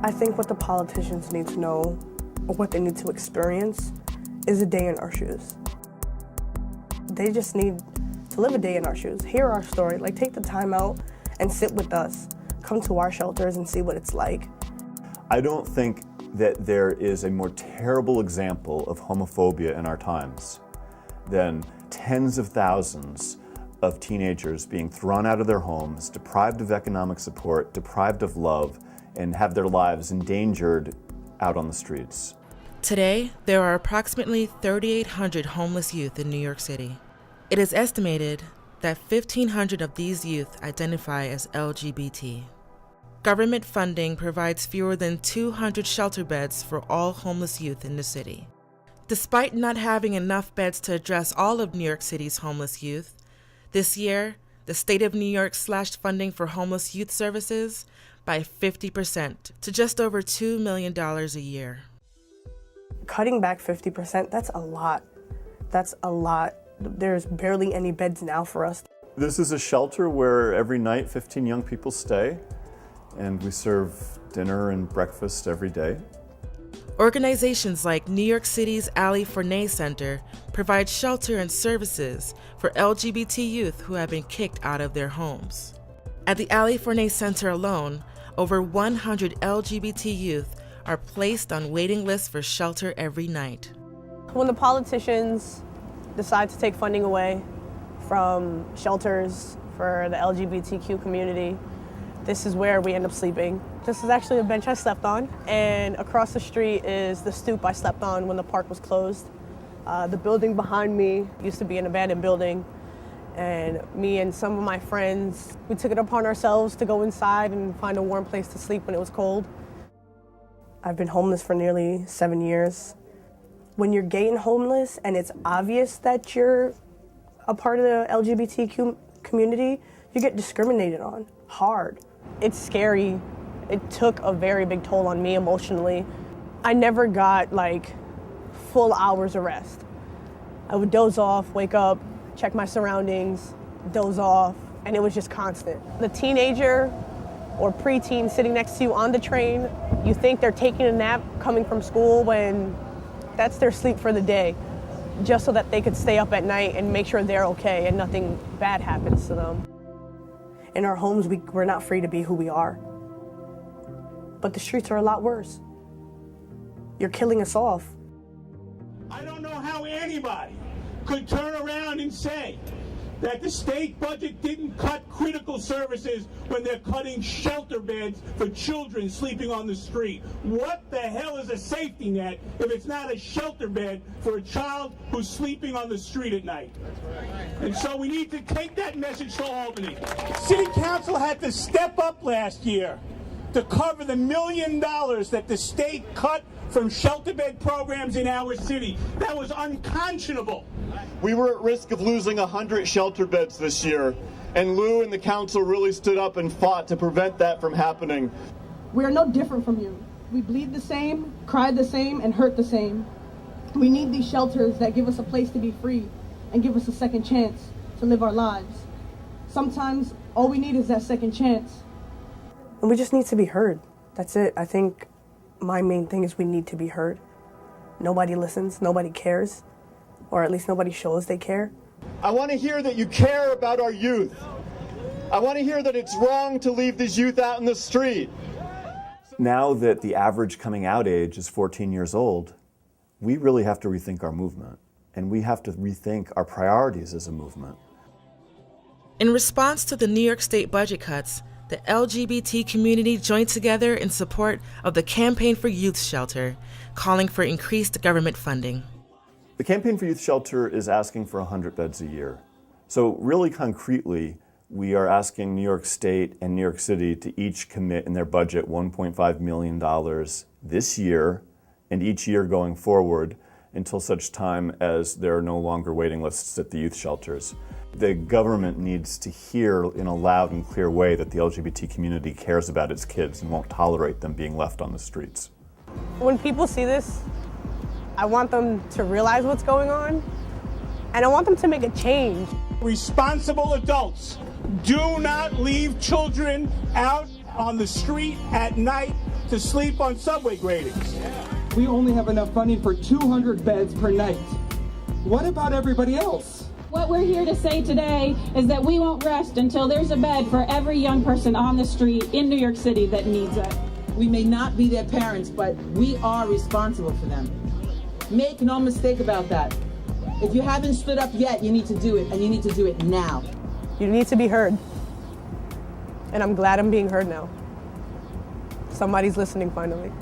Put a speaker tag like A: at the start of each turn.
A: I think what the politicians need to know, or what they need to experience, is a day in our shoes. They just need to live a day in our shoes, hear our story, like take the time out and sit with us, come to our shelters and see what it's like.
B: I don't think that there is a more terrible example of homophobia in our times than tens of thousands of teenagers being thrown out of their homes, deprived of economic support, deprived of love, and have their lives endangered out on the streets.
C: Today, there are approximately 3,800 homeless youth in New York City. It is estimated that 1,500 of these youth identify as LGBT. Government funding provides fewer than 200 shelter beds for all homeless youth in the city. Despite not having enough beds to address all of New York City's homeless youth, this year, the state of New York slashed funding for homeless youth services by 50% to just over $2 million a year.
A: Cutting back 50%, that's a lot. That's a lot. There's barely any beds now for us.
B: This is a shelter where every night 15 young people stay, and we serve dinner and breakfast every day.
C: Organizations like New York City's Ali Forney Center provide shelter and services for LGBT youth who have been kicked out of their homes. At the Ali Forney Center alone, over 100 LGBT youth are placed on waiting lists for shelter every night.
A: When the politicians decide to take funding away from shelters for the LGBTQ community, this is where we end up sleeping. This is actually a bench I slept on, and across the street is the stoop I slept on when the park was closed. The building behind me used to be an abandoned building, and me and some of my friends, we took it upon ourselves to go inside and find a warm place to sleep when it was cold. I've been homeless for nearly 7 years. When you're gay and homeless and it's obvious that you're a part of the LGBTQ community, you get discriminated on hard. It's scary. It took a very big toll on me emotionally. I never got full hours of rest. I would doze off, wake up, check my surroundings, doze off, and it was just constant. The teenager or preteen sitting next to you on the train, you think they're taking a nap coming from school when that's their sleep for the day, just so that they could stay up at night and make sure they're okay and nothing bad happens to them. In our homes, we're not free to be who we are. But the streets are a lot worse. You're killing us off.
D: I don't know how anybody could turn around and say that the state budget didn't cut critical services when they're cutting shelter beds for children sleeping on the street. What the hell is a safety net if it's not a shelter bed for a child who's sleeping on the street at night? And so we need to take that message to Albany. City Council had to step up last year to cover the $1 million that the state cut from shelter bed programs in our city. That was unconscionable.
E: We were at risk of losing 100 shelter beds this year, and Lou and the council really stood up and fought to prevent that from happening.
F: We are no different from you. We bleed the same, cry the same, and hurt the same. We need these shelters that give us a place to be free and give us a second chance to live our lives. Sometimes all we need is that second chance.
A: And we just need to be heard. That's it. I think my main thing is we need to be heard. Nobody listens, nobody cares, or at least nobody shows they care.
E: I want to hear that you care about our youth. I want to hear that it's wrong to leave these youth out in the street.
B: Now that the average coming out age is 14 years old, we really have to rethink our movement, and we have to rethink our priorities as a movement.
C: In response to the New York State budget cuts, the LGBT community joined together in support of the Campaign for Youth Shelter, calling for increased government funding.
B: The Campaign for Youth Shelter is asking for 100 beds a year. So really concretely, we are asking New York State and New York City to each commit in their budget $1.5 million this year and each year going forward until such time as there are no longer waiting lists at the youth shelters. The government needs to hear in a loud and clear way that the LGBT community cares about its kids and won't tolerate them being left on the streets.
A: When people see this, I want them to realize what's going on, and I want them to make a change.
D: Responsible adults do not leave children out on the street at night to sleep on subway gratings.
G: We only have enough funding for 200 beds per night. What about everybody else?
H: What we're here to say today is that we won't rest until there's a bed for every young person on the street in New York City that needs it.
I: We may not be their parents, but we are responsible for them. Make no mistake about that. If you haven't stood up yet, you need to do it, and you need to do it now.
A: You need to be heard. And I'm glad I'm being heard now. Somebody's listening finally.